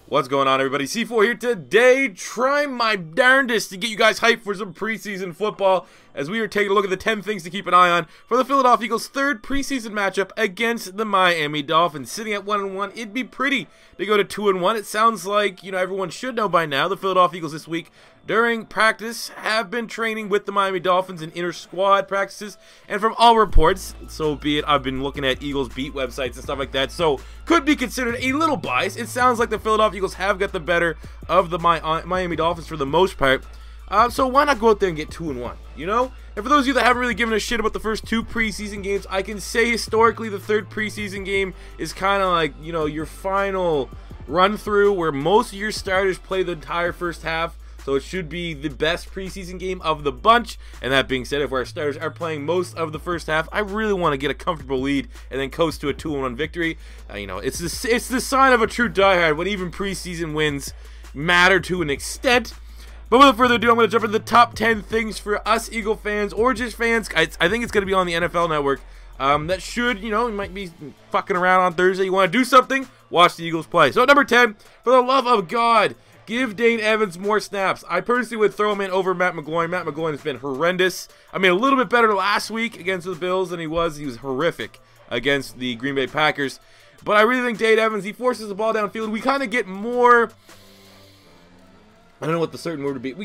What's going on, everybody? C4 here today, trying my darndest to get you guys hyped for some preseason football as we are taking a look at the 10 things to keep an eye on for the Philadelphia Eagles' third preseason matchup against the Miami Dolphins. Sitting at 1-1, it'd be pretty to go to 2-1. It sounds like, everyone should know by now, the Philadelphia Eagles this week during practice have been training with the Miami Dolphins in inter-squad practices, and from all reports, so be it, I've been looking at Eagles beat websites and stuff like that, so could be considered a little biased. It sounds like the Philadelphia Eagles have got the better of the Miami Dolphins for the most part, so why not go out there and get 2-1, And for those of you that haven't really given a shit about the first two preseason games, I can say historically the third preseason game is kind of like, your final run-through where most of your starters play the entire first half. So it should be the best preseason game of the bunch. And that being said, if our starters are playing most of the first half, I really want to get a comfortable lead and then coast to a 2-1 victory. It's the sign of a true diehard when even preseason wins matter to an extent. But without further ado, I'm going to jump into the top 10 things for us Eagle fans or just fans. I think it's going to be on the NFL Network. That should, you might be fucking around on Thursday. You want to do something? Watch the Eagles play. So at number 10, for the love of God, give Dane Evans more snaps. I personally would throw him in over Matt McGloin. Matt McGloin has been horrendous. A little bit better last week against the Bills than he was. He was horrific against the Green Bay Packers. But I really think Dane Evans, he forces the ball downfield. We kind of get more, I don't know what the certain word would be. We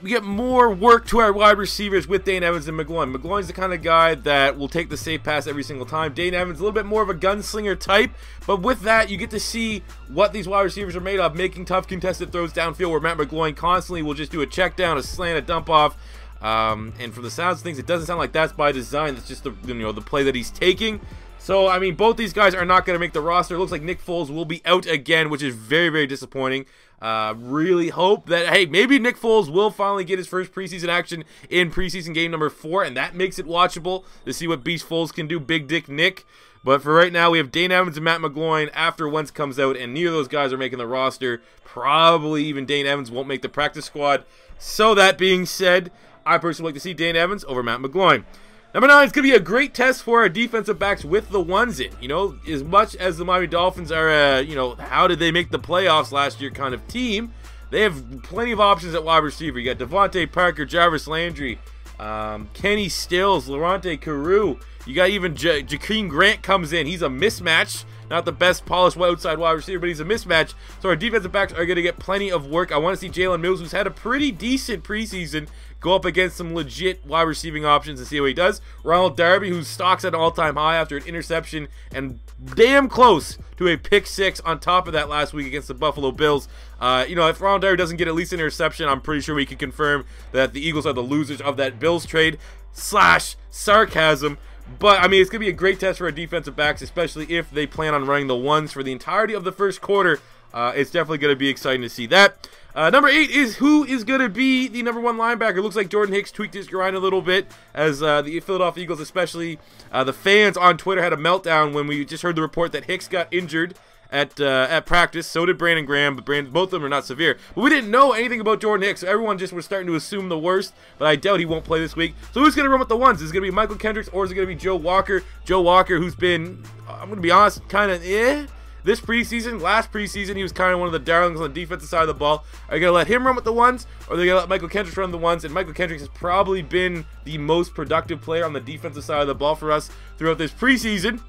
get more work to our wide receivers with Dane Evans and McGloin. McGloin's the kind of guy that will take the safe pass every single time. Dane Evans a little bit more of a gunslinger type, but with that, you get to see what these wide receivers are made of, making tough contested throws downfield where Matt McGloin constantly will just do a check down, a slant, a dump off. And from the sounds of things, it doesn't sound like that's by design. It's just the the play that he's taking. So, both these guys are not going to make the roster. It looks like Nick Foles will be out again, which is very, very disappointing. Really hope that, hey, maybe Nick Foles will finally get his first preseason action in preseason game number 4, and that makes it watchable to see what Beast Foles can do, Big Dick Nick. But for right now, we have Dane Evans and Matt McGloin after Wentz comes out, and neither of those guys are making the roster. Probably even Dane Evans won't make the practice squad. So that being said, I personally like to see Dane Evans over Matt McGloin. Number 9, it's going to be a great test for our defensive backs with the ones in. As much as the Miami Dolphins are, how did they make the playoffs last year kind of team, they have plenty of options at wide receiver. You got Devontae Parker, Jarvis Landry, Kenny Stills, Laurent Carew. You got even Jakeem Grant comes in. He's a mismatch. Not the best polished outside wide receiver, but he's a mismatch. So our defensive backs are going to get plenty of work. I want to see Jalen Mills, who's had a pretty decent preseason, go up against some legit wide receiving options and see how he does. Ronald Darby, whose stock's at an all-time high after an interception and damn close to a pick 6 on top of that last week against the Buffalo Bills. If Ronald Darby doesn't get at least an interception, I'm pretty sure we can confirm that the Eagles are the losers of that Bills trade / sarcasm. But, it's going to be a great test for our defensive backs, especially if they plan on running the ones for the entirety of the first quarter. It's definitely going to be exciting to see that. Number 8 is who is going to be the number 1 linebacker. It looks like Jordan Hicks tweaked his grind a little bit as the Philadelphia Eagles, especially the fans on Twitter, had a meltdown when we just heard the report that Hicks got injured at practice. So did Brandon Graham, but both of them are not severe. But we didn't know anything about Jordan Hicks, so everyone just was starting to assume the worst, but I doubt he won't play this week. So who's going to run with the ones? Is it going to be Michael Kendricks or is it going to be Joe Walker? Joe Walker, who's been, I'm going to be honest, kind of this preseason. Last preseason, he was kind of one of the darlings on the defensive side of the ball. Are you going to let him run with the ones, or are they going to let Michael Kendricks run the ones? And Michael Kendricks has probably been the most productive player on the defensive side of the ball for us throughout this preseason.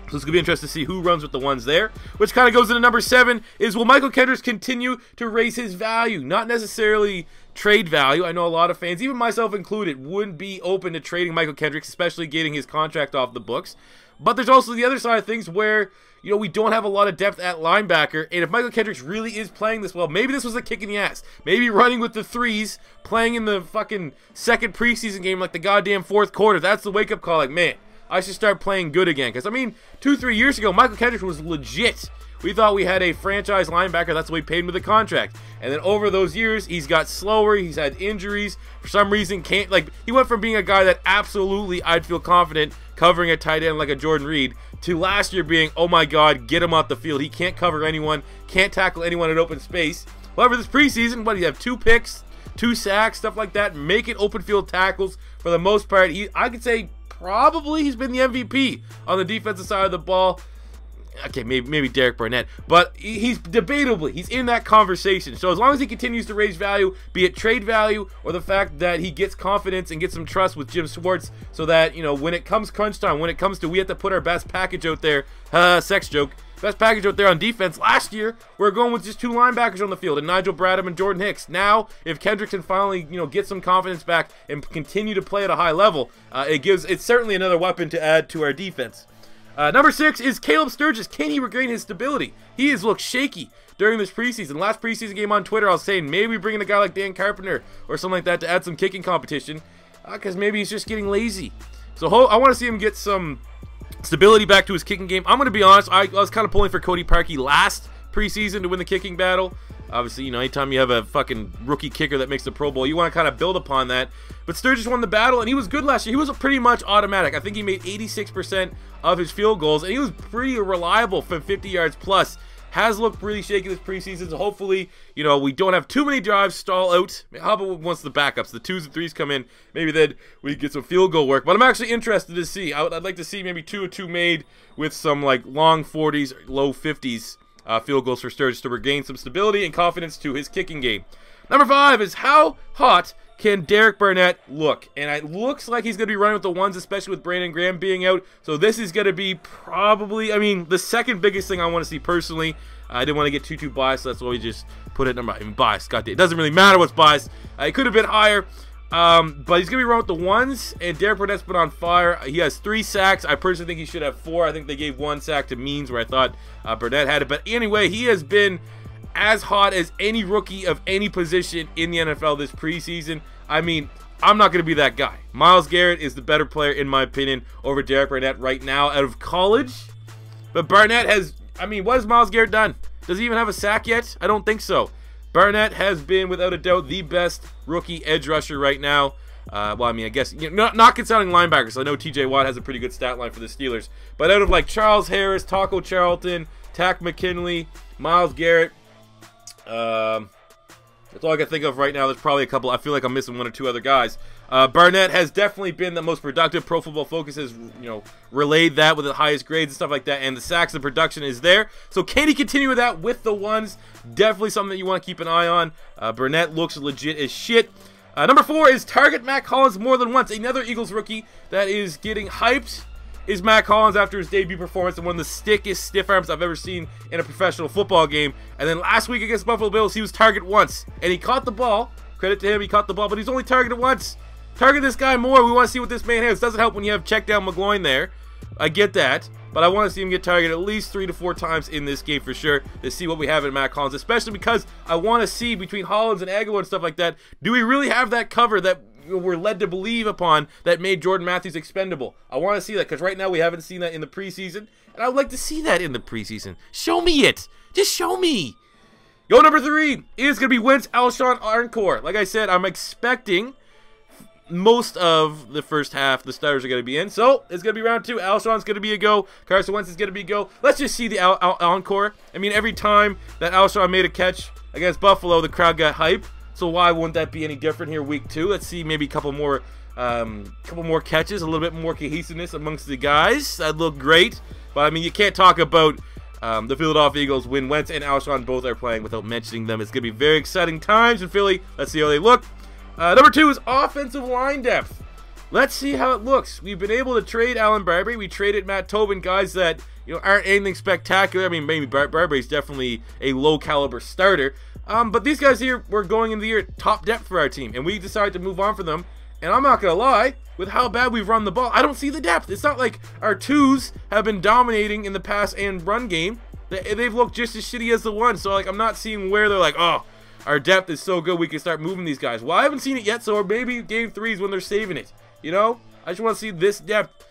So it's going to be interesting to see who runs with the ones there. Which kind of goes into number 7, is will Michael Kendricks continue to raise his value? Not necessarily trade value. I know a lot of fans, even myself included, wouldn't be open to trading Michael Kendricks, especially getting his contract off the books. But there's also the other side of things where, we don't have a lot of depth at linebacker. And if Michael Kendricks really is playing this well, maybe this was a kick in the ass. Maybe running with the 3s, playing in the fucking second preseason game like the goddamn 4th quarter. That's the wake-up call. Like, man, I should start playing good again. Because, 2-3 years ago, Michael Kendricks was legit. We thought we had a franchise linebacker. That's why we paid him with the contract. And then over those years, he's got slower. He's had injuries. For some reason, he went from being a guy that absolutely I'd feel confident covering a tight end like a Jordan Reed to last year being, oh my God, get him off the field. He can't cover anyone, can't tackle anyone in open space. However, this preseason, you have 2 picks, 2 sacks, stuff like that, making open field tackles for the most part. I could say probably he's been the MVP on the defensive side of the ball. Okay, maybe Derek Barnett, but he's debatably, he's in that conversation. So as long as he continues to raise value, be it trade value or the fact that he gets confidence and gets some trust with Jim Schwartz, so that, you know, when it comes crunch time, when it comes to we have to put our best package out there, sex joke, best package out there on defense. Last year, we were going with just 2 linebackers on the field, and Nigel Bradham and Jordan Hicks. Now, if Kendricks can finally, you know, get some confidence back and continue to play at a high level, it's certainly another weapon to add to our defense. Number 6 is Caleb Sturgis. Can he regain his stability? He has looked shaky during this preseason. Last preseason game on Twitter, I was saying maybe bring in a guy like Dan Carpenter or something like that to add some kicking competition, because maybe he's just getting lazy. So I want to see him get some stability back to his kicking game. I'm going to be honest, I was kind of pulling for Cody Parkey last preseason to win the kicking battle. Obviously, you know, anytime you have a fucking rookie kicker that makes the Pro Bowl, you want to kind of build upon that. But Sturgis won the battle, and he was good last year. He was pretty much automatic. I think he made 86% of his field goals, and he was pretty reliable from 50 yards plus. Has looked really shaky this preseason, so hopefully, you know, we don't have too many drives stall out. How about once the backups, the 2s and 3s come in, maybe then we get some field goal work. But I'm actually interested to see. I'd like to see maybe 2 of 2 made with some, like, long 40s, low 50s. Field goals for Sturgis to regain some stability and confidence to his kicking game. Number 5 is how hot can Derek Barnett look? And it looks like he's going to be running with the ones, especially with Brandon Graham being out. So this is going to be probably, I mean, the second biggest thing I want to see personally. I didn't want to get too biased, so that's why we just put it number. I mean, biased. Goddamn, it doesn't really matter what's biased. It could have been higher. But he's going to be running with the ones, and Derek Barnett's been on fire. He has 3 sacks. I personally think he should have 4. I think they gave 1 sack to Means, where I thought Barnett had it. But anyway, he has been as hot as any rookie of any position in the NFL this preseason. I mean, I'm not going to be that guy. Myles Garrett is the better player, in my opinion, over Derek Barnett right now out of college. But Barnett has, I mean, what has Myles Garrett done? Does he even have a sack yet? I don't think so. Barnett has been, without a doubt, the best rookie edge rusher right now. Well, I mean, I guess, you know, not concerning linebackers. I know TJ Watt has a pretty good stat line for the Steelers. But out of, like, Charles Harris, Taco Charlton, Tack McKinley, Myles Garrett, that's all I can think of right now. There's probably a couple. I feel like I'm missing 1 or 2 other guys. Barnett has definitely been the most productive. Pro Football Focus has, you know, relayed that with the highest grades and stuff like that. And the sacks and production is there. So can he continue with that with the ones? Definitely something that you want to keep an eye on. Barnett looks legit as shit. Number 4 is target Mac Hollins more than once. Another Eagles rookie that is getting hyped is Mac Hollins after his debut performance and one of the stiff arms I've ever seen in a professional football game. And then last week against Buffalo Bills, he was targeted once. And he caught the ball. Credit to him, he caught the ball, but he's only targeted once. Target this guy more. We want to see what this man has. Doesn't help when you have check down McGloin there. I get that. But I want to see him get targeted at least 3 to 4 times in this game for sure to see what we have in Mac Hollins, especially because I want to see between Hollins and Aguilar and stuff like that, do we really have that cover that we're led to believe upon that made Jordan Matthews expendable? I want to see that because right now we haven't seen that in the preseason, and I would like to see that in the preseason. Show me it. Just show me. Go number 3 is going to be Wentz Alshon Encore. Like I said, I'm expecting most of the first half the starters are going to be in, so it's going to be round 2. Alshon's going to be a go. Carson Wentz is going to be a go. Let's just see the encore. I mean, every time that Alshon made a catch against Buffalo, the crowd got hype. So why wouldn't that be any different here week 2? Let's see maybe a couple more catches, a little bit more cohesiveness amongst the guys. That'd look great. But I mean, you can't talk about the Philadelphia Eagles when Wentz and Alshon both are playing without mentioning them. It's going to be very exciting times in Philly. Let's see how they look. Number 2 is offensive line depth. Let's see how it looks. We've been able to trade Alan Barbary. We traded Matt Tobin, guys that, you know, aren't anything spectacular. I mean, maybe Barbary's definitely a low caliber starter. But these guys here were going into the year top depth for our team, and we decided to move on from them. And I'm not going to lie, with how bad we've run the ball, I don't see the depth. It's not like our 2s have been dominating in the pass and run game. They've looked just as shitty as the 1. So, like, I'm not seeing where they're like, oh, our depth is so good we can start moving these guys. Well, I haven't seen it yet, so maybe game 3 is when they're saving it. You know? I just want to see this depth.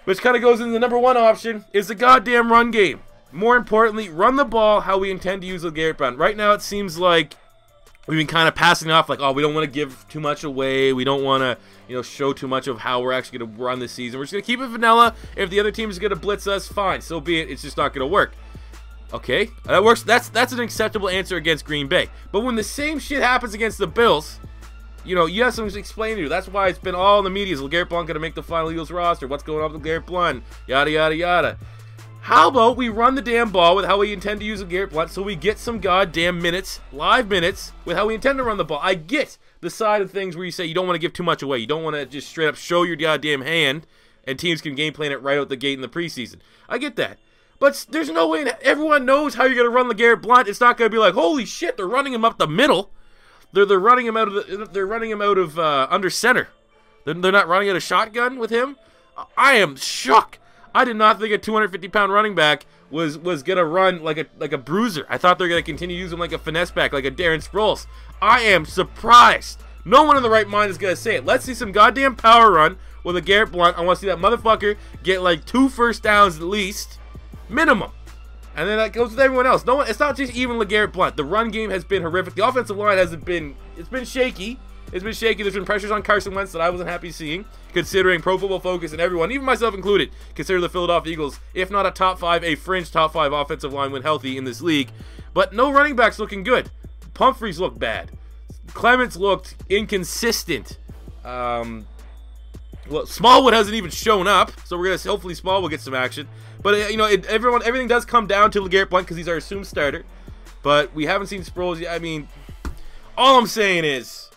Which kind of goes into the number 1 option, is the goddamn run game. More importantly, run the ball how we intend to use with Garrett Blount. Right now, it seems like we've been kind of passing off like, oh, we don't want to give too much away. We don't want to, you know, show too much of how we're actually going to run this season. We're just going to keep it vanilla. If the other team is going to blitz us, fine. So be it. It's just not going to work. Okay, that works. That's an acceptable answer against Green Bay. But when the same shit happens against the Bills, you know, you have something to explain to you. That's why it's been all in the media. Is Garrett Blount going to make the final Eagles roster? What's going on with Garrett Blount? Yada, yada, yada. How about we run the damn ball with how we intend to use LeGarrette Blount so we get some goddamn minutes, live minutes, with how we intend to run the ball. I get the side of things where you say you don't want to give too much away. You don't want to just straight up show your goddamn hand and teams can game plan it right out the gate in the preseason. I get that. But there's no way, everyone knows how you're going to run LeGarrette Blount. It's not going to be like, holy shit, they're running him up the middle. They're running him out of under center. They're not running out of shotgun with him. I am shocked. I did not think a 250-pound running back was gonna run like a bruiser. I thought they were gonna continue to use him like a finesse back, like a Darren Sproles. I am surprised. No one in the right mind is gonna say it. Let's see some goddamn power run with LeGarrette Blount. I want to see that motherfucker get like 2 first downs at least, minimum. And then that goes with everyone else. No one. It's not just even LeGarrette Blount. The run game has been horrific. The offensive line hasn't been. It's been shaky. It's been shaky. There's been pressures on Carson Wentz that I wasn't happy seeing, considering Pro Football Focus and everyone, even myself included, consider the Philadelphia Eagles, if not a top 5, a fringe top 5 offensive line when healthy in this league. But no running backs looking good. Pumphrey's looked bad. Clements looked inconsistent. Well, Smallwood hasn't even shown up, so we're gonna hopefully Smallwood will get some action. But you know, everything does come down to LeGarrette Blount because he's our assumed starter. But we haven't seen Sproles yet. I mean, all I'm saying is,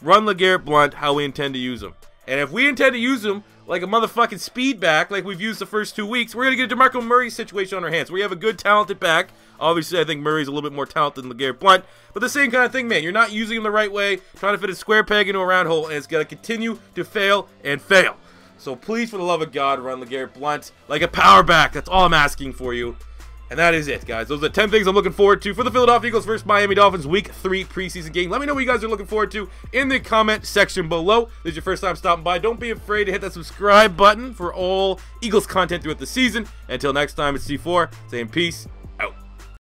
run LeGarrette Blount how we intend to use him. And if we intend to use him like a motherfucking speed back, like we've used the first 2 weeks, we're going to get a DeMarco Murray situation on our hands. We have a good, talented back. Obviously, I think Murray's a little bit more talented than LeGarrette Blount. But the same kind of thing, man. You're not using him the right way, trying to fit a square peg into a round hole, and it's going to continue to fail and fail. So please, for the love of God, run LeGarrette Blount like a power back. That's all I'm asking for you. And that is it, guys. Those are the 10 things I'm looking forward to for the Philadelphia Eagles versus Miami Dolphins Week 3 preseason game. Let me know what you guys are looking forward to in the comment section below. If this is your first time stopping by, don't be afraid to hit that subscribe button for all Eagles content throughout the season. Until next time, it's C4 saying peace